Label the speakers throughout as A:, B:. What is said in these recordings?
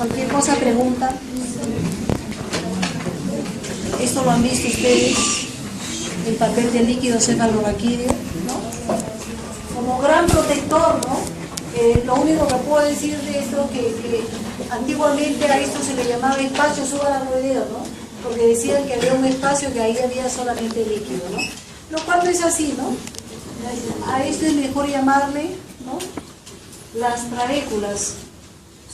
A: Cualquier cosa pregunta. Esto lo han visto ustedes, el papel de líquido cefalorraquídeo, ¿no? Como gran protector, ¿no? Lo único que puedo decir de esto que antiguamente a esto se le llamaba espacio subaracnoideo, ¿no? Porque decían que había un espacio que ahí había solamente líquido, ¿no? Lo cual no es así, ¿no? A esto es mejor llamarle, ¿no?, las trabéculas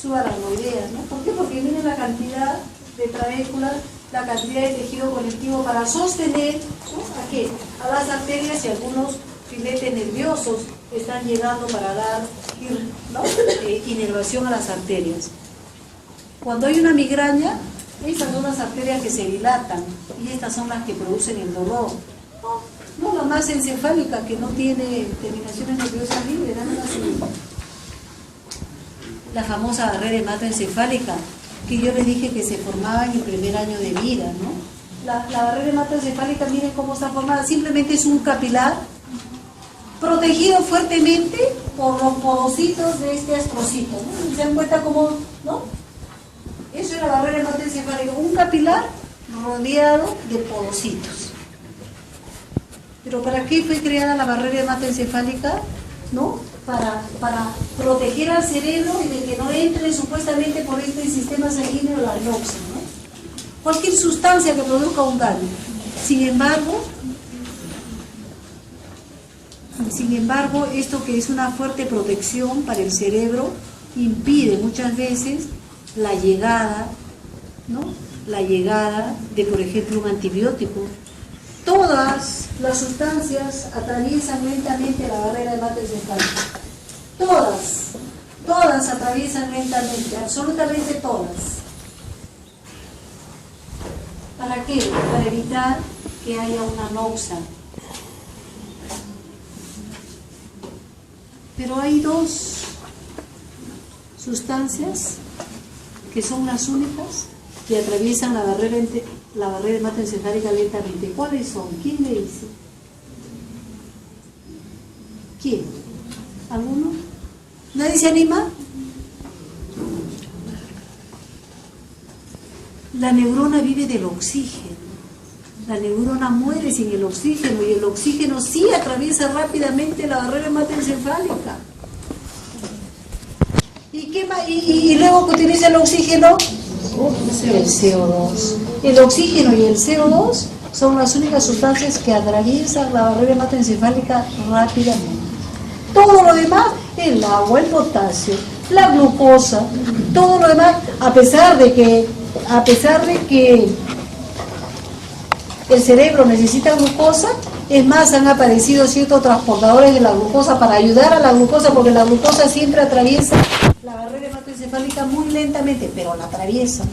A: subaracnoideas, ¿no? ¿Por qué? Porque viene la cantidad de trabéculas, la cantidad de tejido conectivo para sostener, ¿no?, ¿a qué? A las arterias, y algunos filetes nerviosos están llegando para dar, ¿no?, inervación a las arterias. Cuando hay una migraña, estas son las arterias que se dilatan y estas son las que producen el dolor. No la masa encefálica, que no tiene terminaciones nerviosas libres, nada así. La famosa barrera hematoencefálica, que yo les dije que se formaba en el primer año de vida, ¿no? La barrera hematoencefálica, miren cómo está formada, simplemente es un capilar protegido fuertemente por los porocitos de este astrocito, ¿no? ¿Se dan cuenta cómo, no? Eso es la barrera hematoencefálica, un capilar rodeado de porocitos. ¿Pero para qué fue creada la barrera hematoencefálica? ¿No? Para proteger al cerebro y de que no entre supuestamente por este sistema sanguíneo la anoxia, ¿no? Cualquier sustancia que produzca un daño. Sin embargo, esto que es una fuerte protección para el cerebro impide muchas veces la llegada, ¿no?, la llegada de, por ejemplo, un antibiótico. Todas las sustancias atraviesan lentamente la barrera hematoencefálica. Todas atraviesan lentamente, absolutamente todas. ¿Para qué? Para evitar que haya una anoxia. Pero hay dos sustancias que son las únicas que atraviesan la barrera hematoencefálica lentamente. ¿Cuáles son? ¿Quién le dice? ¿Quién? ¿Alguno? ¿Nadie se anima? La neurona vive del oxígeno. La neurona muere sin el oxígeno y el oxígeno sí atraviesa rápidamente la barrera hematoencefálica. ¿Y luego que utiliza el oxígeno? El CO2. El oxígeno y el CO2 son las únicas sustancias que atraviesan la barrera hematoencefálica rápidamente. Todo lo demás, el agua, el potasio, la glucosa, todo lo demás, a pesar de que el cerebro necesita glucosa, es más, han aparecido ciertos transportadores de la glucosa para ayudar a la glucosa, porque la glucosa siempre atraviesa la barrera hematoencefálica muy lentamente, pero la atraviesa.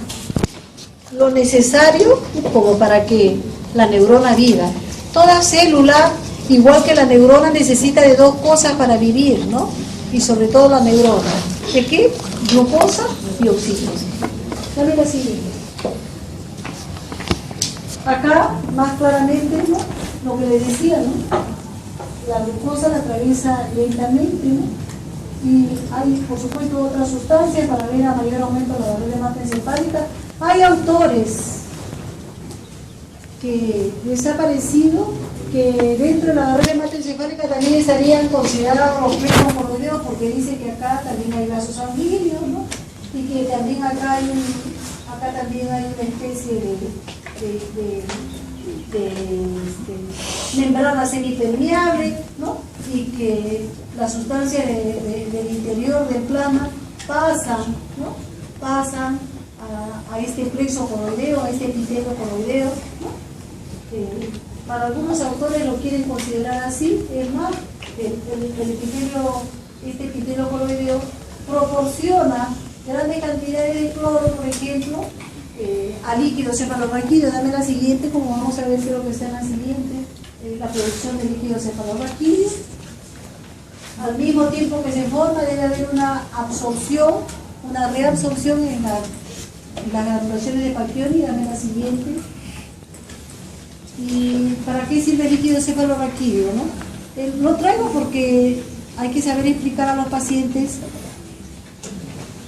A: Lo necesario como para que la neurona viva. Toda célula, igual que la neurona, necesita de dos cosas para vivir, ¿no? Y sobre todo la neurona. ¿De qué? Glucosa y oxígeno. Dame la siguiente. Acá, más claramente, ¿no?, lo que les decía, ¿no? La glucosa la atraviesa lentamente, ¿no? Y hay, por supuesto, otras sustancias para ver a mayor aumento de la barrera hematoencefálica. Hay autores que les ha parecido que dentro de la barrera hematoencefálica también estarían considerados los plexos coroideos, porque dice que acá también hay vasos sanguíneos, ¿no? Y que también acá también hay una especie de membrana semipermeable, ¿no? Y que las sustancias del interior del plasma pasan, ¿no?, pasan a este plexo coroideo, a este epitelio coroideo, ¿no? Para algunos autores lo quieren considerar así. Es más, este epitelio coroideo proporciona grandes cantidades de cloro, por ejemplo, a líquido cefalorraquídeo. Dame la siguiente, como vamos a ver qué es lo que está en la siguiente, la producción de líquido cefalorraquídeo. Al mismo tiempo que se forma, debe haber una absorción, una reabsorción en las granulaciones de Pacchioni. Dame la siguiente. ¿Y para qué sirve el líquido cefalorraquídeo, no? Lo traigo porque hay que saber explicar a los pacientes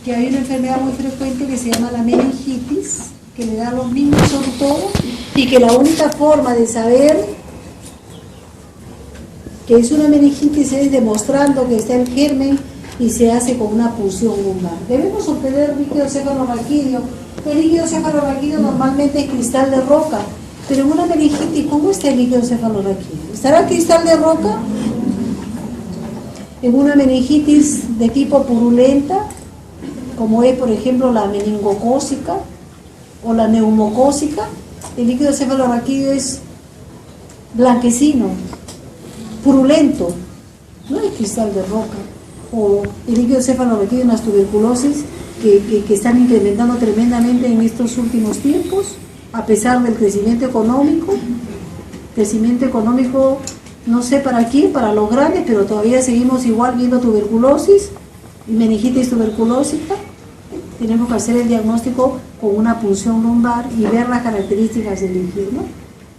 A: que hay una enfermedad muy frecuente que se llama la meningitis, que le da a los niños sobre todo, y que la única forma de saber que es una meningitis es demostrando que está el germen y se hace con una punción lumbar. Debemos obtener líquido cefalorraquídeo. El líquido cefalorraquídeo normalmente es cristal de roca, pero en una meningitis, ¿cómo está el líquido cefalorraquídeo? ¿Estará cristal de roca? En una meningitis de tipo purulenta, como es por ejemplo la meningocócica o la neumocócica, el líquido cefalorraquídeo es blanquecino, purulento, no es cristal de roca. O el líquido cefalorraquídeo en las tuberculosis que están incrementando tremendamente en estos últimos tiempos, a pesar del crecimiento económico, no sé para quién, para los grandes, pero todavía seguimos igual viendo tuberculosis y meningitis tuberculósica. Tenemos que hacer el diagnóstico con una punción lumbar y ver las características del líquido, ¿no?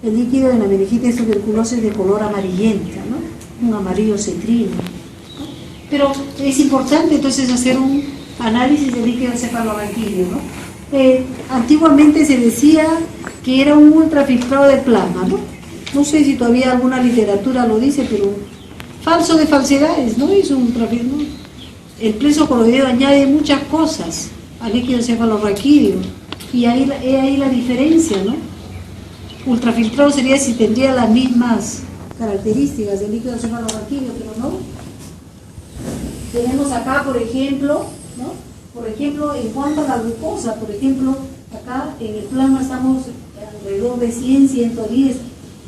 A: El líquido en la meningitis tuberculosis es de color amarillenta, ¿no? Un amarillo citrino, ¿no? Pero es importante entonces hacer un análisis del líquido cefalorraquídeo, ¿no? Antiguamente se decía que era un ultrafiltrado de plasma, ¿no? No sé si todavía alguna literatura lo dice, pero falso de falsedades, ¿no? Es un ultrafiltrado. El pleso coroideo añade muchas cosas al líquido cefalorraquídeo y ahí la diferencia, ¿no? Ultrafiltrado sería si tendría las mismas características del líquido cefalorraquídeo, pero no. Tenemos acá, por ejemplo, ¿no? Por ejemplo, en cuanto a la glucosa, por ejemplo, acá en el plasma estamos alrededor de 100, 110.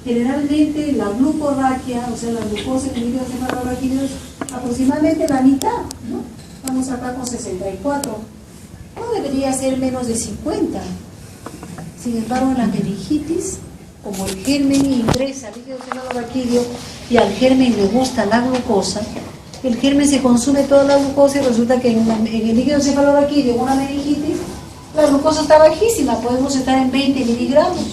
A: Generalmente la glucorraquia, o sea, la glucosa en el líquido cefalorraquídeo es aproximadamente la mitad, ¿no? Estamos acá con 64. No debería ser menos de 50. Sin embargo, en la meningitis, como el germen ingresa al líquido cefalorraquídeo y al germen le gusta la glucosa, el germen se consume toda la glucosa y resulta que en el líquido cefalorraquídeo, en una meningitis, la glucosa está bajísima, podemos estar en 20 miligramos,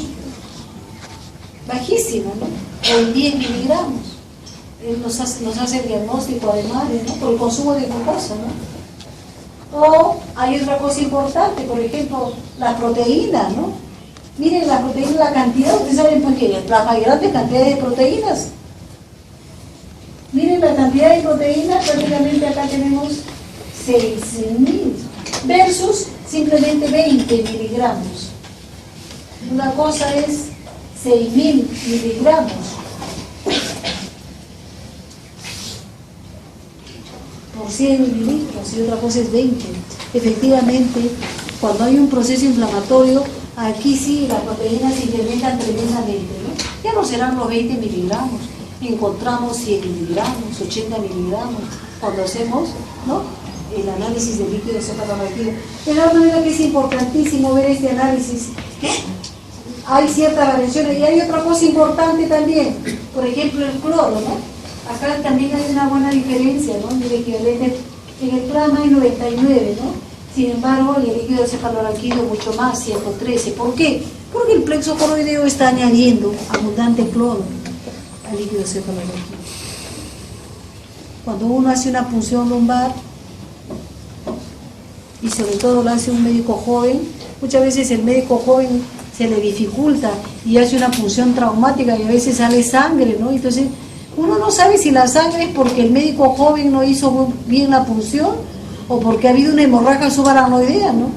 A: bajísima, ¿no? O en 10 miligramos. Nos hace el diagnóstico además, ¿no? Por el consumo de glucosa, ¿no? O hay otra cosa importante, por ejemplo, las proteínas, ¿no? Miren las proteínas, la cantidad, ustedes saben por qué, las grandes cantidades de proteínas. Miren la cantidad de proteínas, prácticamente acá tenemos 6.000 versus simplemente 20 miligramos. Una cosa es 6.000 miligramos por 100 mililitros y otra cosa es 20. Efectivamente, cuando hay un proceso inflamatorio, aquí sí las proteínas se incrementan tremendamente, ¿no? Ya no serán los 20 miligramos. Encontramos 100 miligramos, 80 miligramos, cuando hacemos, ¿no?, el análisis del líquido cefalorraquídeo. De la manera que es importantísimo ver este análisis, ¿no? Hay ciertas variaciones y hay otra cosa importante también, por ejemplo el cloro, ¿no? Acá también hay una buena diferencia, ¿no? Mire que en el plasma hay 99, ¿no? Sin embargo, en el líquido cefalorraquídeo mucho más, 113. ¿Por qué? Porque el plexo coroideo está añadiendo abundante cloro al líquido cefalorraquídeo. Cuando uno hace una punción lumbar, y sobre todo lo hace un médico joven, muchas veces el médico joven se le dificulta y hace una punción traumática y a veces sale sangre, ¿no? Entonces, uno no sabe si la sangre es porque el médico joven no hizo bien la punción o porque ha habido una hemorragia subaracnoidea, ¿no?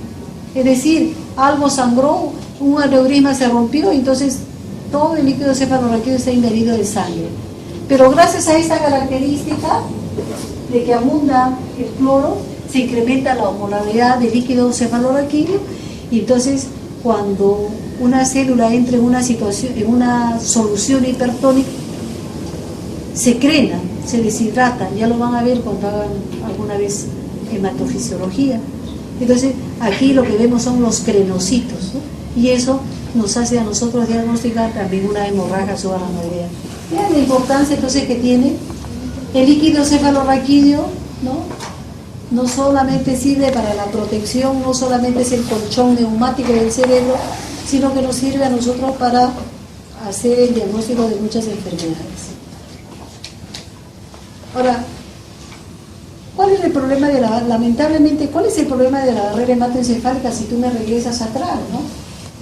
A: Es decir, algo sangró, un aneurisma se rompió, entonces todo el líquido cefalorraquídeo está invadido de sangre. Pero gracias a esta característica de que abunda el cloro, se incrementa la osmolaridad del líquido cefalorraquídeo y entonces cuando una célula entra en una situación, en una solución hipertónica, se crena, se deshidrata, ya lo van a ver cuando hagan alguna vez hematofisiología. Entonces aquí lo que vemos son los crenocitos, ¿no? Y eso nos hace a nosotros diagnosticar también una hemorragia subaracnoidea. Vean la importancia entonces que tiene el líquido cefalorraquídeo, ¿no? No solamente sirve para la protección, no solamente es el colchón neumático del cerebro, sino que nos sirve a nosotros para hacer el diagnóstico de muchas enfermedades. Ahora, ¿cuál es el problema de lavar lamentablemente, ¿cuál es el problema de la barrera hematoencefálica si tú me regresas atrás, ¿no?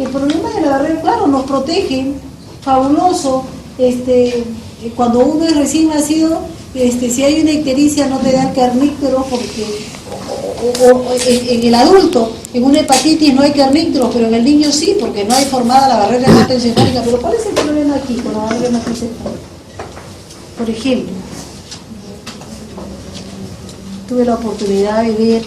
A: El problema de la barrera, claro, nos protege, fabuloso, cuando uno es recién nacido, si hay una ictericia no te da el carníctero porque en el adulto, en una hepatitis no hay carníctero, pero en el niño sí, porque no hay formada la barrera hematoencefálica. Pero ¿cuál es el problema aquí con la barrera hematoencefálica? Por ejemplo, tuve la oportunidad de ver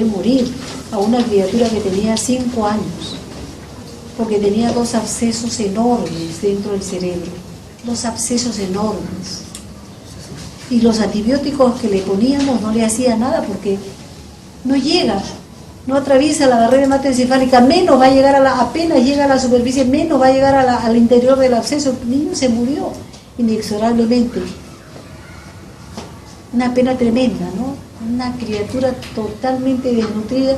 A: morir a una criatura que tenía 5 años, porque tenía 2 abscesos enormes dentro del cerebro, 2 abscesos enormes. Y los antibióticos que le poníamos no le hacían nada porque no llega, no atraviesa la barrera hematoencefálica, menos va a llegar apenas llega a la superficie, menos va a llegar al interior del absceso. El niño se murió inexorablemente. Una pena tremenda, ¿no? Una criatura totalmente desnutrida.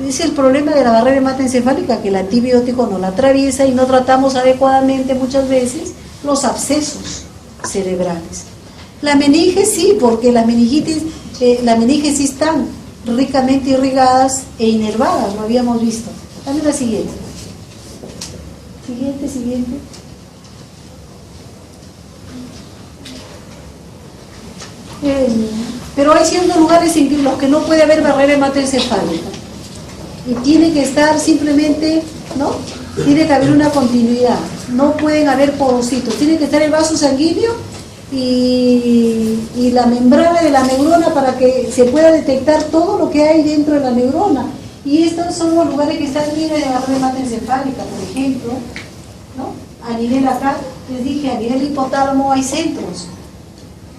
A: Es el problema de la barrera hematoencefálica, que el antibiótico no la atraviesa y no tratamos adecuadamente muchas veces los abscesos cerebrales. La meninge sí, porque las meningitis sí están ricamente irrigadas e inervadas, lo habíamos visto. Dame la siguiente. Siguiente. Pero hay ciertos lugares en los que no puede haber barrera hematoencefálica y tiene que estar simplemente, ¿no? Tiene que haber una continuidad, no pueden haber porocitos, tiene que estar el vaso sanguíneo y la membrana de la neurona para que se pueda detectar todo lo que hay dentro de la neurona. Y estos son los lugares que están libres de barrera hematoencefálica, por ejemplo, ¿no? A nivel acá, les dije, a nivel hipotálamo hay centros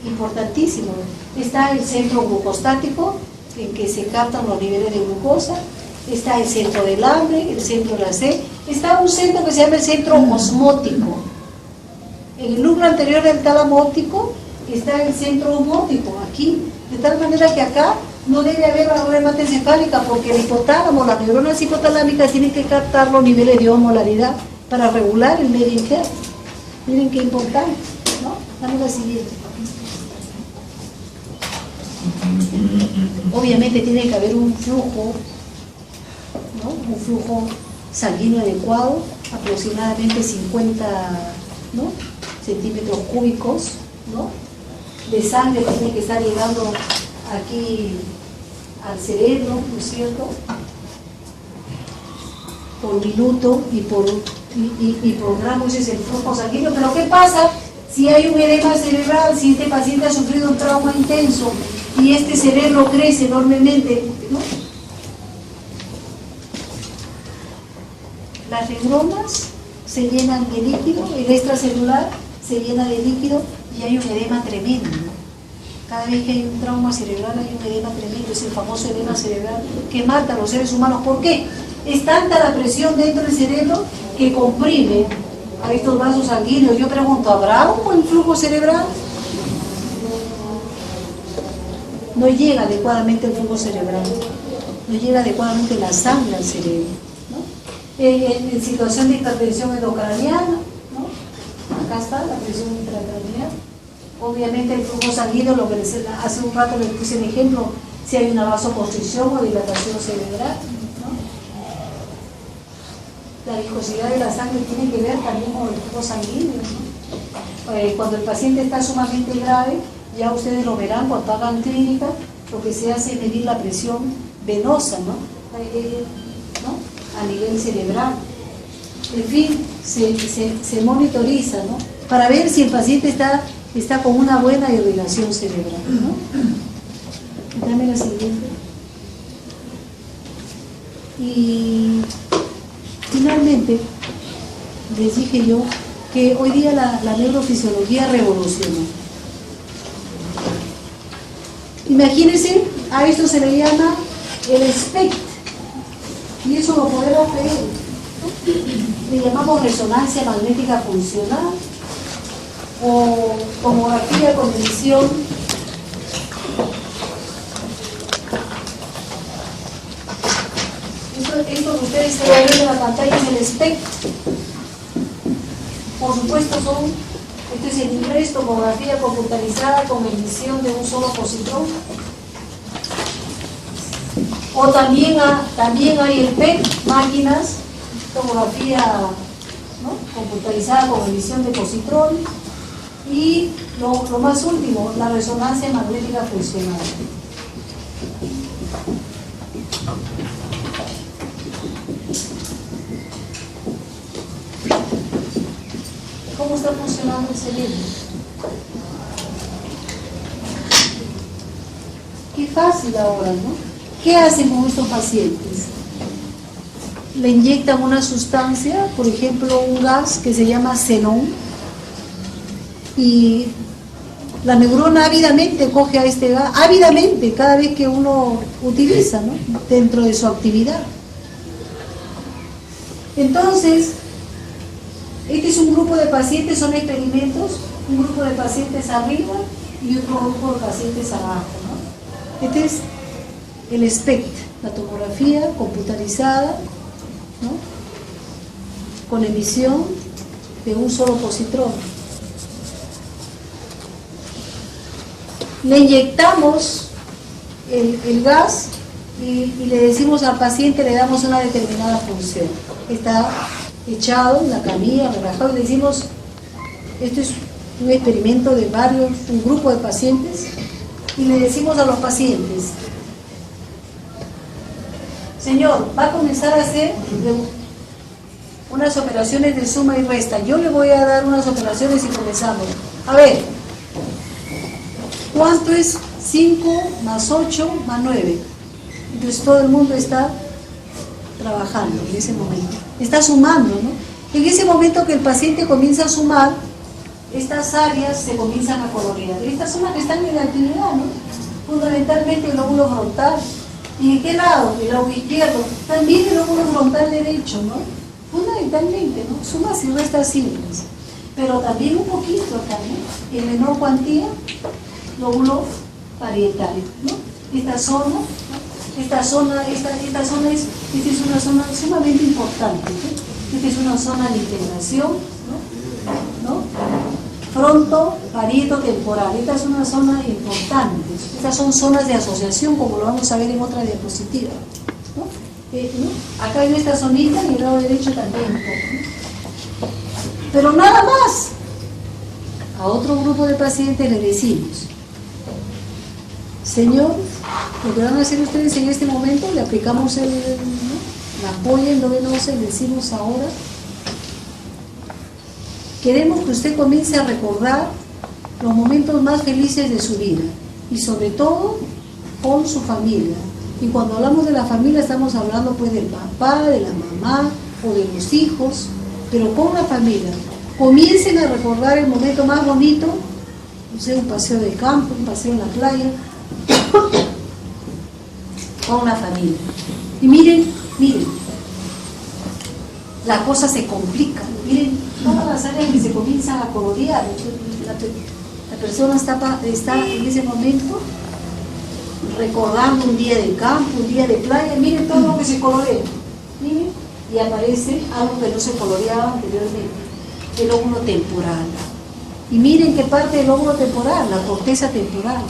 A: importantísimos. Está el centro glucostático, en que se captan los niveles de glucosa, está el centro del hambre, el centro de la sed, está un centro que se llama el centro osmótico. En el núcleo anterior del tálamo óptico está el centro osmótico, aquí, de tal manera que acá no debe haber barrera hematoencefálica porque el hipotálamo, las neuronas hipotalámicas tienen que captar los niveles de osmolaridad para regular el medio interno. Miren qué importante, ¿no? Dame la siguiente. Obviamente tiene que haber un flujo, ¿no? Un flujo sanguíneo adecuado, aproximadamente 50, ¿no? centímetros cúbicos, ¿no? de sangre que tiene que estar llegando aquí al cerebro, ¿no es cierto? Por minuto y por gramo, ese es el flujo sanguíneo. Pero ¿qué pasa si hay un edema cerebral, si este paciente ha sufrido un trauma intenso y este cerebro crece enormemente, ¿no? Las neuronas se llenan de líquido, el extracelular se llena de líquido y hay un edema tremendo, ¿no? Cada vez que hay un trauma cerebral hay un edema tremendo, es el famoso edema cerebral que mata a los seres humanos. ¿Por qué? Es tanta la presión dentro del cerebro que comprime a estos vasos sanguíneos. Yo pregunto, ¿habrá un buen flujo cerebral? No llega adecuadamente el flujo cerebral, no llega adecuadamente la sangre al cerebro, ¿no? En situación de hipertensión endocraniana, ¿no? Acá está la presión intracraneal. Obviamente el flujo sanguíneo, lo que hace un rato les puse el ejemplo, si hay una vasoconstricción o dilatación cerebral, ¿no? La viscosidad de la sangre tiene que ver también con el flujo sanguíneo, ¿no? Cuando el paciente está sumamente grave, ya ustedes lo verán cuando hagan clínica, lo que se hace es medir la presión venosa, ¿no? A nivel cerebral. En fin, se monitoriza, ¿no? Para ver si el paciente está con una buena irrigación cerebral, ¿no? Dame la siguiente. Y finalmente, les dije yo que hoy día la neurofisiología revolucionó. Imagínense, a esto se le llama el SPECT, y eso lo podemos ver, le llamamos resonancia magnética funcional o tomografía con emisión. Esto que ustedes están viendo en la pantalla es el SPECT. Por supuesto son Esto es en inglés, tomografía computarizada con emisión de un solo positrón. O también hay el PET, máquinas, tomografía, ¿no?, computarizada con emisión de positrón. Y lo más último, la resonancia magnética funcional. ¿Cómo está funcionando el cerebro? Qué fácil ahora, ¿no? ¿Qué hacen con estos pacientes? Le inyectan una sustancia, por ejemplo, un gas que se llama xenón, y la neurona ávidamente coge a este gas, ávidamente, cada vez que uno utiliza, ¿no?, dentro de su actividad. Entonces, este es un grupo de pacientes, son experimentos, un grupo de pacientes arriba y otro grupo de pacientes abajo, ¿no? Este es el SPECT, la tomografía computarizada, ¿no?, con emisión de un solo positrón. Le inyectamos el gas y le decimos al paciente, le damos una determinada función. Está echado en la camilla, relajado, y le decimos, esto es un experimento de un grupo de pacientes, y le decimos a los pacientes, señor, va a comenzar a hacer unas operaciones de suma y resta. Yo le voy a dar unas operaciones y comenzamos. A ver, ¿cuánto es 5 más 8 más 9? Entonces todo el mundo está trabajando en ese momento. Está sumando, ¿no? En ese momento que el paciente comienza a sumar, estas áreas se comienzan a colorear. Estas son las que están en la actividad, ¿no? Fundamentalmente el lóbulo frontal. ¿Y en qué lado? El lóbulo izquierdo. También el lóbulo frontal derecho, ¿no? Fundamentalmente, ¿no? Sumas y restas simples. Pero también un poquito acá, ¿no? En menor cuantía, lóbulo parietal, ¿no? Esta zona es una zona sumamente importante, ¿no? Esta es una zona de integración, ¿no? Fronto, parieto temporal. Esta es una zona importante. Estas son zonas de asociación, como lo vamos a ver en otra diapositiva, ¿no? ¿No? Acá hay esta zonita y el lado derecho también un poco, ¿no? Pero nada más. A otro grupo de pacientes le decimos, señor, lo que van a hacer ustedes en este momento, le aplicamos la ampolla en doble 12, le decimos ahora, queremos que usted comience a recordar los momentos más felices de su vida y sobre todo con su familia. Y cuando hablamos de la familia estamos hablando pues del papá, de la mamá o de los hijos, pero con la familia. Comiencen a recordar el momento más bonito, no sé, un paseo de campo, un paseo en la playa, con la familia. Y miren, la cosa se complica. Miren todas las áreas que se comienzan a colorear. La persona está en ese momento recordando un día de campo, un día de playa. Miren todo lo que se colorea. Miren, y aparece algo que no se coloreaba anteriormente, el lóbulo temporal. Y miren qué parte del lóbulo temporal, la corteza temporal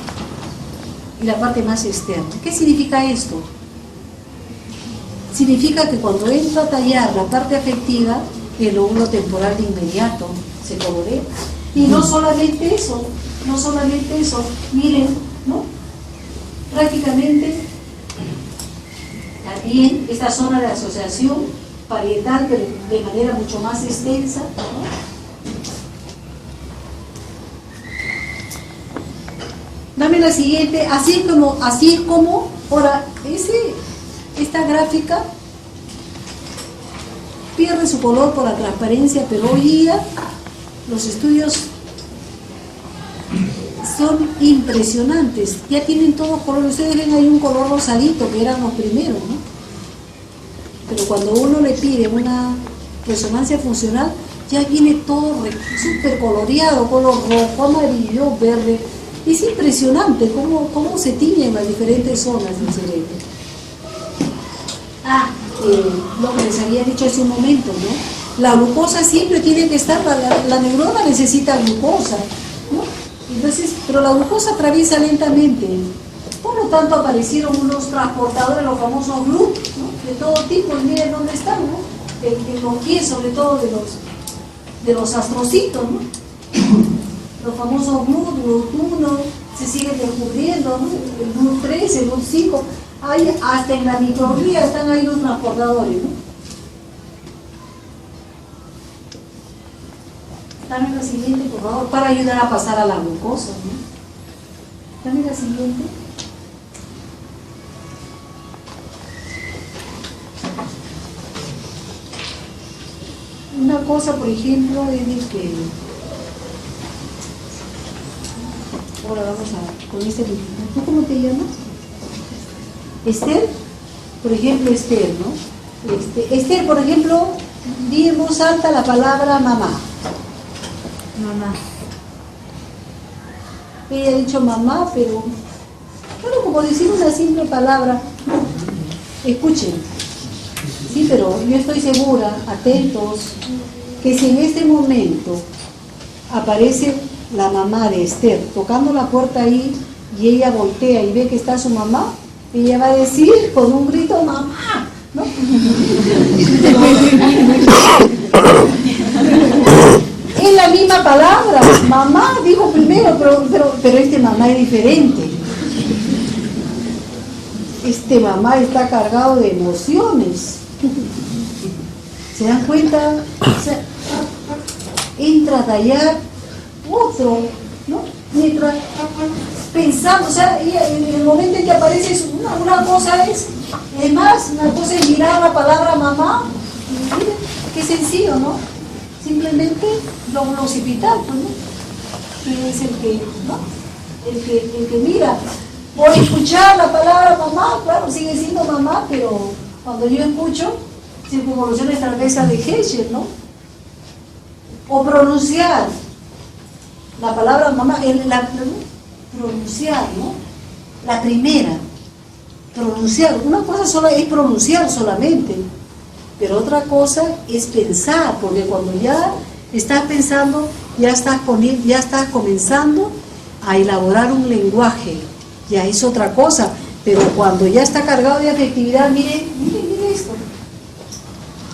A: y la parte más externa. ¿Qué significa esto? Significa que cuando entra a tallar la parte afectiva, el lóbulo temporal de inmediato se colorea. Y no solamente eso, miren, ¿no? Prácticamente también esta zona de asociación parietal, pero de manera mucho más extensa, ¿no? Dame la siguiente, así es como, ahora, esta gráfica pierde su color por la transparencia, pero hoy día los estudios son impresionantes, ya tienen todos colores. Ustedes ven ahí un color rosadito que eran los primeros, ¿no? Pero cuando uno le pide una resonancia funcional, ya viene todo súper coloreado, color rojo, amarillo, verde. Es impresionante cómo se tiñen las diferentes zonas del cerebro. Lo que les había dicho hace un momento, ¿no? La glucosa siempre tiene que estar, la neurona necesita glucosa, ¿no? Entonces, pero la glucosa atraviesa lentamente. Por lo tanto, aparecieron unos transportadores, los famosos GLUT, ¿no? De todo tipo, y miren dónde están, ¿no? En los pies, sobre todo de los astrocitos, ¿no? Los famosos GLUT, GLUT1, se siguen descubriendo, ¿no? El GLUT3, el GLUT5, hasta en la microglía están ahí los transportadores, ¿no? Dame la siguiente, por favor, para ayudar a pasar a la glucosa, ¿no? Dame la siguiente. Una cosa, por ejemplo, es de que ahora vamos a con este. ¿Tú cómo te llamas? Esther, por ejemplo, Esther, ¿no? Esther, por ejemplo, di en voz alta la palabra mamá. Mamá. Ella ha dicho mamá, pero bueno, como decir una simple palabra. Escuchen. Sí, pero yo estoy segura, atentos, que si en este momento aparece la mamá de Esther tocando la puerta ahí y ella voltea y ve que está su mamá, ella va a decir con un grito mamá, ¿no? Es la misma palabra, mamá dijo primero, pero este mamá es diferente. Este mamá está cargado de emociones. ¿Se dan cuenta? O sea, entra a tallar otro, ¿no? Mientras pensando, o sea, en el momento en que aparece una cosa es más, una cosa es mirar la palabra mamá, y miren, qué sencillo, ¿no? Simplemente lo occipital, ¿no? Que es el que, ¿no? El que mira, por escuchar la palabra mamá, claro, sigue siendo mamá, pero cuando yo escucho circunvoluciones transversas de Heschel, ¿no? O pronunciar la palabra mamá, pronunciar, ¿no? La primera, pronunciar. Una cosa sola es pronunciar solamente, pero otra cosa es pensar, porque cuando ya estás pensando, ya estás comenzando a elaborar un lenguaje, ya es otra cosa, pero cuando ya está cargado de afectividad, mire esto,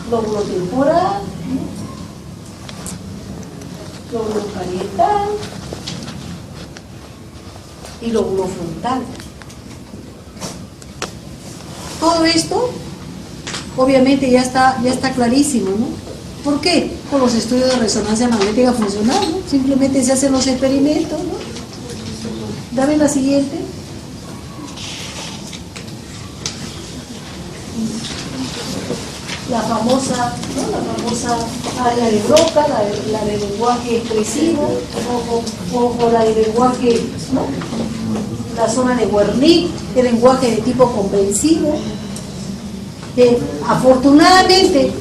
A: lóbulo temporal, lóbulo parietal y lóbulo frontal. Todo esto obviamente ya está clarísimo, ¿no? ¿Por qué? Por los estudios de resonancia magnética funcional, ¿no? Simplemente se hacen los experimentos, ¿no? Dame la siguiente. La famosa área de Broca, la de lenguaje expresivo, o la de lenguaje, ¿no? La zona de Wernicke, el lenguaje de tipo comprensivo. Afortunadamente,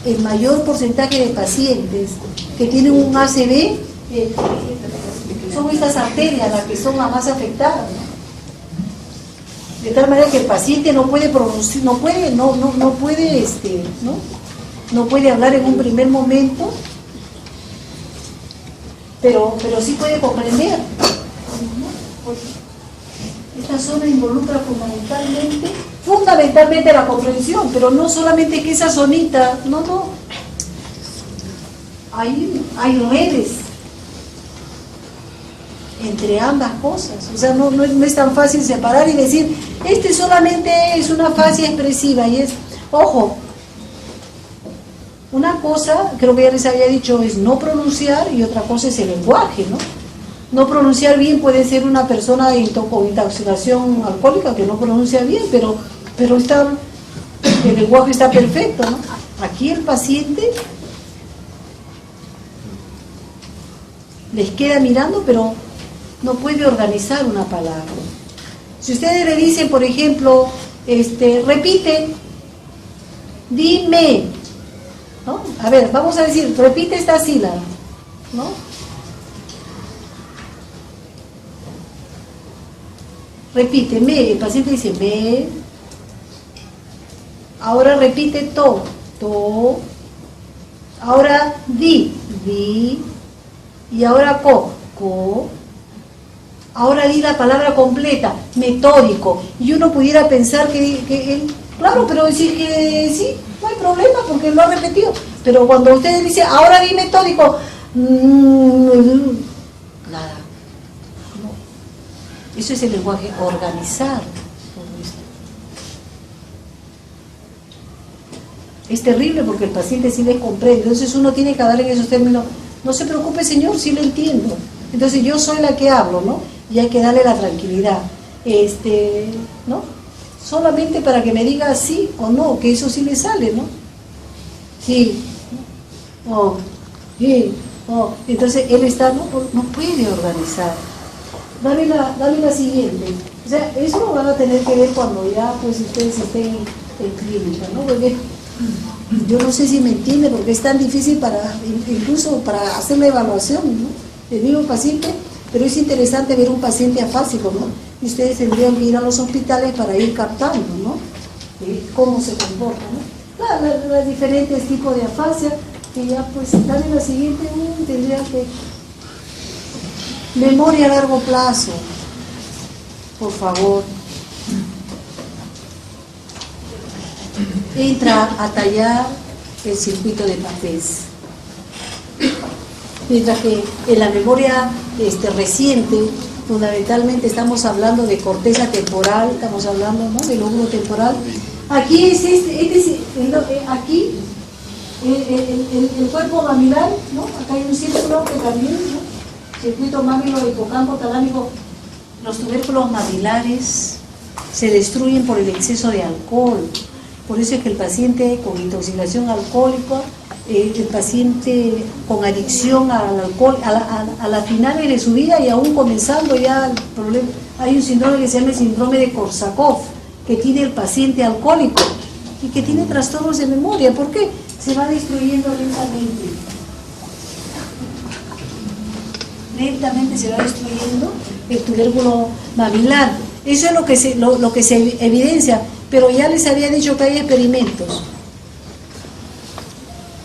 A: el mayor porcentaje de pacientes que tienen un ACV son estas arterias las que son las más afectadas, ¿no? De tal manera que el paciente no puede producir, no puede hablar en un primer momento, pero sí puede comprender. Esta zona involucra fundamentalmente la comprensión, pero no solamente que esa zonita, no. Hay redes entre ambas cosas, o sea, no es tan fácil separar y decir, solamente es una fascia expresiva, y es, ojo, una cosa, creo que ya les había dicho, es no pronunciar, y otra cosa es el lenguaje, ¿no? No pronunciar bien puede ser una persona con intoxicación alcohólica que no pronuncia bien, pero el lenguaje está perfecto, ¿no? Aquí el paciente les queda mirando, pero no puede organizar una palabra. Si ustedes le dicen, por ejemplo, repite, dime, ¿no? A ver, vamos a decir, repite esta sílaba, ¿no? repite, me, el paciente dice me, ahora repite to, ahora di, y ahora co, ahora di la palabra completa, metódico, y uno pudiera pensar que él, claro, pero decir que sí, no hay problema porque lo ha repetido, pero cuando usted dice, ahora di metódico, nada, no. Eso es el lenguaje organizado. Es terrible porque el paciente sí les comprende, entonces uno tiene que hablar en esos términos, no se preocupe señor, sí lo entiendo, entonces yo soy la que hablo, ¿no? Y hay que darle la tranquilidad, ¿no? Solamente para que me diga sí o no, que eso sí le sale, ¿no? Sí, sí, entonces él está, no puede organizar. Dale la siguiente, o sea, eso lo van a tener que ver cuando ya pues ustedes estén en clínica, ¿no? Porque yo no sé si me entiende porque es tan difícil incluso para hacer la evaluación, ¿no? Del mismo paciente, pero es interesante ver un paciente afásico, ¿no? Y ustedes tendrían que ir a los hospitales para ir captando, ¿no? Cómo se comporta, ¿no? Los diferentes tipos de afasia, que ya pues dale la siguiente, tendría que... Memoria a largo plazo, por favor. Entra a tallar el circuito de Papez. Mientras que en la memoria reciente, fundamentalmente estamos hablando de corteza temporal, estamos hablando, ¿no?, del lóbulo temporal. Aquí es aquí el cuerpo mamilar, ¿no? Acá hay un círculo que también, ¿no? Circuito mamilo hipocampo talámico. Los tubérculos mamilares se destruyen por el exceso de alcohol. Por eso es que el paciente con intoxicación alcohólica, el paciente con adicción al alcohol, a las finales de su vida y aún comenzando ya el problema, hay un síndrome que se llama el síndrome de Korsakoff, que tiene el paciente alcohólico y que tiene trastornos de memoria. ¿Por qué? Se va destruyendo lentamente. Lentamente se va destruyendo el tubérculo mamilar. Eso es lo que se evidencia. Pero ya les había dicho que hay experimentos.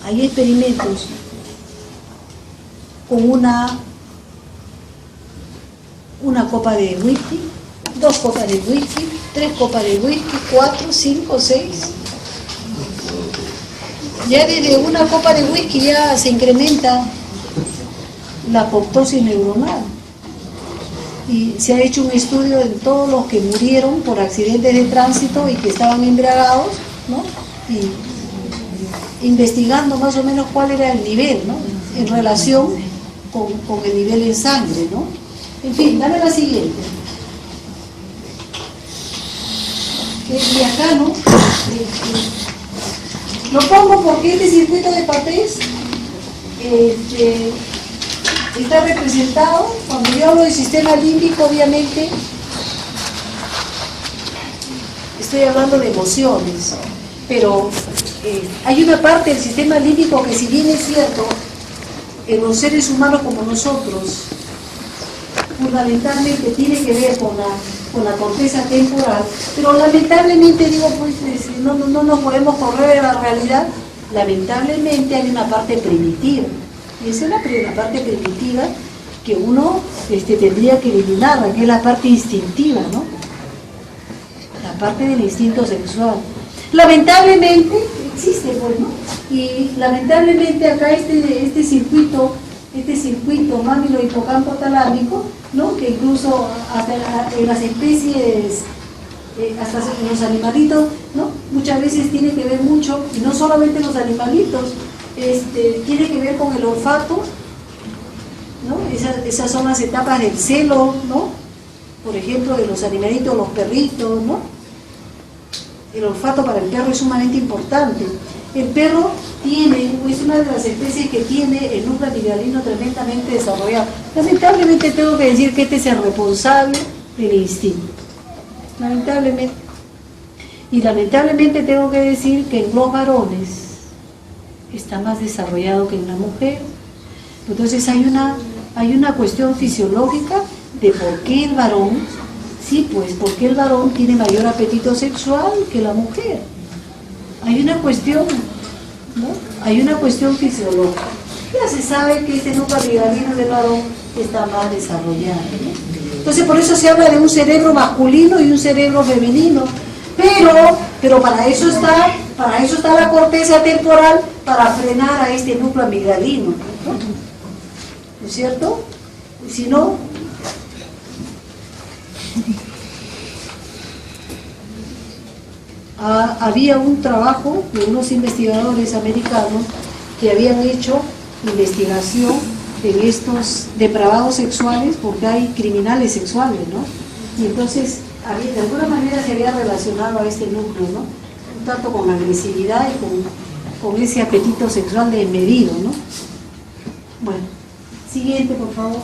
A: Hay experimentos con una copa de whisky, 2 copas de whisky, 3 copas de whisky, 4, 5, 6. Ya desde una copa de whisky ya se incrementa la apoptosis neuronal. Y se ha hecho un estudio en todos los que murieron por accidentes de tránsito y que estaban embriagados, ¿no? Y investigando más o menos cuál era el nivel, ¿no?, en relación con el nivel en sangre, ¿no? En fin, dame la siguiente. Y acá, ¿no? Lo pongo porque este circuito de Papez está representado, cuando yo hablo del sistema límbico, obviamente estoy hablando de emociones, pero hay una parte del sistema límbico que, si bien es cierto, en los seres humanos como nosotros, fundamentalmente tiene que ver con la corteza temporal, pero lamentablemente, digo, pues no nos podemos correr de la realidad. Lamentablemente hay una parte primitiva. Y esa es la parte primitiva que uno tendría que eliminarla, que es la parte instintiva, ¿no? La parte del instinto sexual. Lamentablemente existe, pues, ¿no? Y lamentablemente acá este circuito mamilo hipocampo talámico, ¿no?, que incluso hasta en las especies, hasta en los animalitos, ¿no?, muchas veces tiene que ver mucho, y no solamente los animalitos, tiene que ver con el olfato, ¿no? Esas son las etapas del celo, ¿no? Por ejemplo, de los animalitos, los perritos, ¿no? El olfato para el perro es sumamente importante. El perro es una de las especies que tiene el núcleo amigalino tremendamente desarrollado. Lamentablemente tengo que decir que este es el responsable del instinto. Lamentablemente. Y lamentablemente tengo que decir que en los varones está más desarrollado que en la mujer. Entonces hay una cuestión fisiológica de por qué el varón Sí, pues, porque el varón tiene mayor apetito sexual que la mujer. Hay una cuestión, ¿no? Hay una cuestión fisiológica. Ya se sabe que este núcleo amigalino del varón está más desarrollado, ¿no? Entonces, por eso se habla de un cerebro masculino y un cerebro femenino. Pero para eso está la corteza temporal, para frenar a este núcleo amigdalino, ¿no? ¿No es cierto? Y si no, había un trabajo de unos investigadores americanos que habían hecho investigación en estos depravados sexuales, porque hay criminales sexuales, ¿no? Y entonces de alguna manera se había relacionado a este núcleo, ¿no? Un tanto con la agresividad y con ese apetito sexual desmedido, ¿no? Bueno, siguiente, por favor.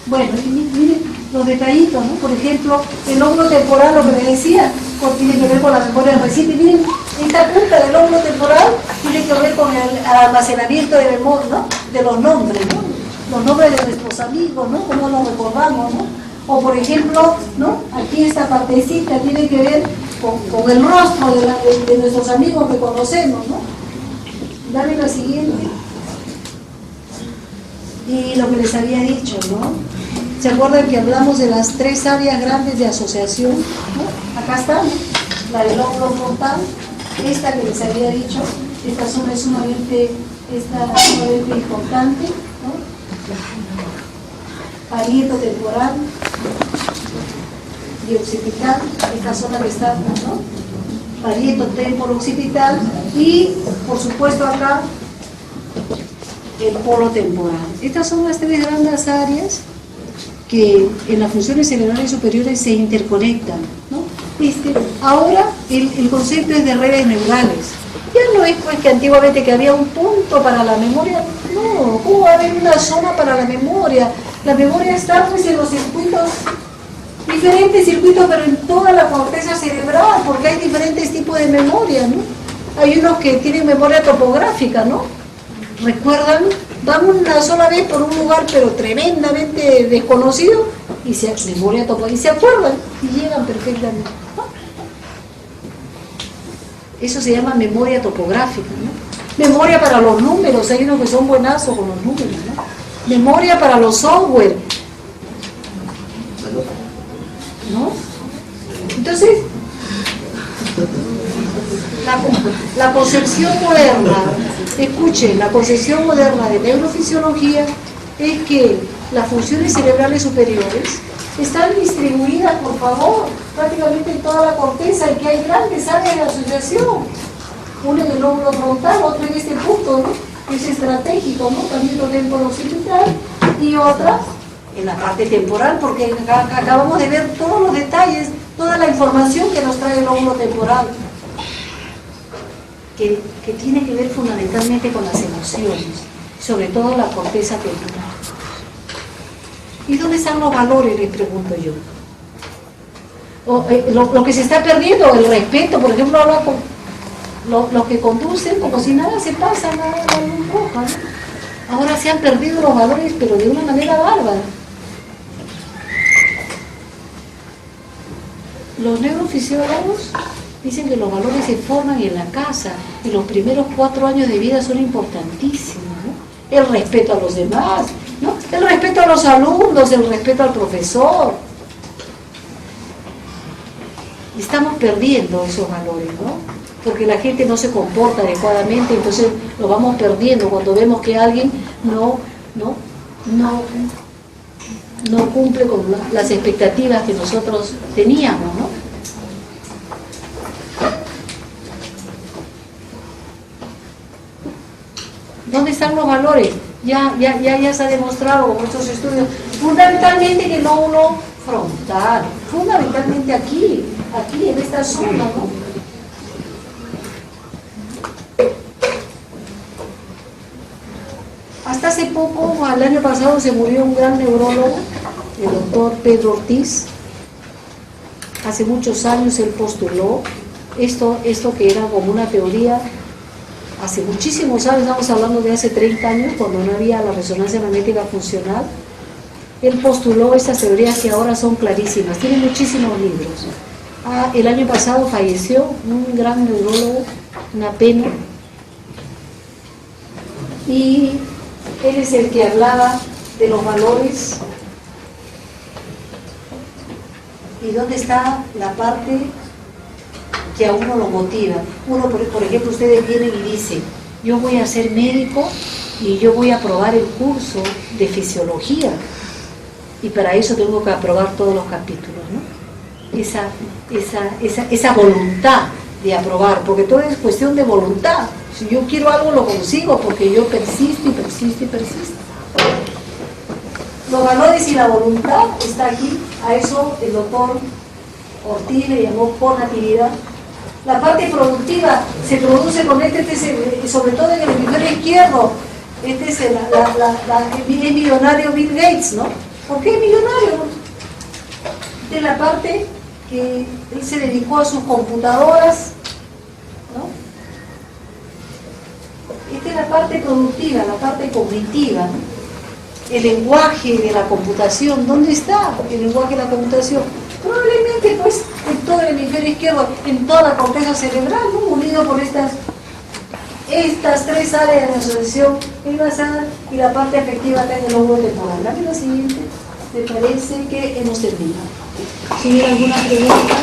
A: Bueno, miren los detallitos, ¿no? Por ejemplo, el lóbulo temporal, lo que me decía, tiene que ver con la memoria reciente. Miren, esta punta del lóbulo temporal tiene que ver con el almacenamiento de memoria, ¿no? De los nombres, ¿no? Los nombres de nuestros amigos, ¿no? Cómo los recordamos, ¿no? O por ejemplo, ¿no? Aquí esta partecita tiene que ver con el rostro de nuestros amigos que conocemos, ¿no? Dale la siguiente. Y lo que les había dicho, ¿no? ¿Se acuerdan que hablamos de las 3 áreas grandes de asociación? ¿No? Acá está, ¿no? La del lóbulo frontal, esta que les había dicho, esta zona es sumamente importante, ¿no? Parieto temporal y occipital, esta zona que está, ¿no? Parieto temporo-occipital y, por supuesto, acá el polo temporal. Estas son las 3 grandes áreas que en las funciones cerebrales superiores se interconectan, ¿no? Ahora el concepto es de redes neurales. Ya no es pues que antiguamente que había un punto para la memoria, no, ¿cómo va a haber una zona para la memoria? La memoria está pues en los circuitos, diferentes circuitos, pero en toda la corteza cerebral, porque hay diferentes tipos de memoria, ¿no? Hay unos que tienen memoria topográfica, ¿no? ¿Recuerdan? Van una sola vez por un lugar pero tremendamente desconocido y se acuerdan y llegan perfectamente, ¿no? Eso se llama memoria topográfica, ¿no? Memoria para los números, hay unos que son buenazos con los números, ¿no? Memoria para los software, ¿no? Entonces, la concepción moderna, escuchen, la concepción moderna de neurofisiología es que las funciones cerebrales superiores están distribuidas, por favor, prácticamente en toda la corteza y que hay grandes áreas de asociación. Uno en el lóbulo frontal, otro en este punto, ¿no? Es estratégico, ¿no? También lo temporo-occipital y otra en la parte temporal, porque acabamos de ver todos los detalles, toda la información que nos trae el lóbulo temporal. Que tiene que ver fundamentalmente con las emociones, sobre todo la corteza temporal. ¿Y dónde están los valores?, les pregunto yo. Lo que se está perdiendo, el respeto, por ejemplo, habla con los que conducen como si nada se pasa, nada luz roja, ¿no? Ahora se han perdido los valores, pero de una manera bárbara. Los neurofisiólogos dicen que los valores se forman en la casa y los primeros 4 años de vida son importantísimos, ¿no? El respeto a los demás, ¿no? El respeto a los alumnos, el respeto al profesor. Y estamos perdiendo esos valores, ¿no? Porque la gente no se comporta adecuadamente, entonces lo vamos perdiendo cuando vemos que alguien no cumple con las expectativas que nosotros teníamos, ¿no? ¿Dónde están los valores? Ya se ha demostrado con estos estudios, fundamentalmente en el lóbulo frontal, fundamentalmente aquí en esta zona, ¿no? Hasta hace poco, el año pasado, se murió un gran neurólogo, el doctor Pedro Ortiz. Hace muchos años él postuló esto que era como una teoría. Hace muchísimos años, estamos hablando de hace 30 años, cuando no había la resonancia magnética funcional, él postuló estas teorías que ahora son clarísimas, tiene muchísimos libros. El año pasado falleció un gran neurólogo, una pena, y él es el que hablaba de los valores y dónde está la parte que a uno lo motiva. Uno, por ejemplo, ustedes vienen y dicen, yo voy a ser médico y yo voy a aprobar el curso de fisiología, y para eso tengo que aprobar todos los capítulos, ¿no? Esa voluntad de aprobar, porque todo es cuestión de voluntad. Si yo quiero algo lo consigo, porque yo persisto y persisto y persisto. Los valores y la voluntad está aquí. A eso el doctor Ortiz le llamó connatividad. La parte productiva se produce con sobre todo en el hemisferio izquierdo. Este es el millonario Bill Gates, ¿no? ¿Por qué millonario? De la parte que él se dedicó a sus computadoras, ¿no? Esta es la parte productiva, la parte cognitiva, ¿no? El lenguaje de la computación, ¿dónde está el lenguaje de la computación? Probablemente pues en todo el hemisferio izquierdo, en toda la corteza cerebral, ¿no? Unido por estas tres áreas de asociación basada, y la parte afectiva está en el lóbulo temporal. Dame lo siguiente, ¿te parece que hemos terminado? ¿Tiene alguna pregunta?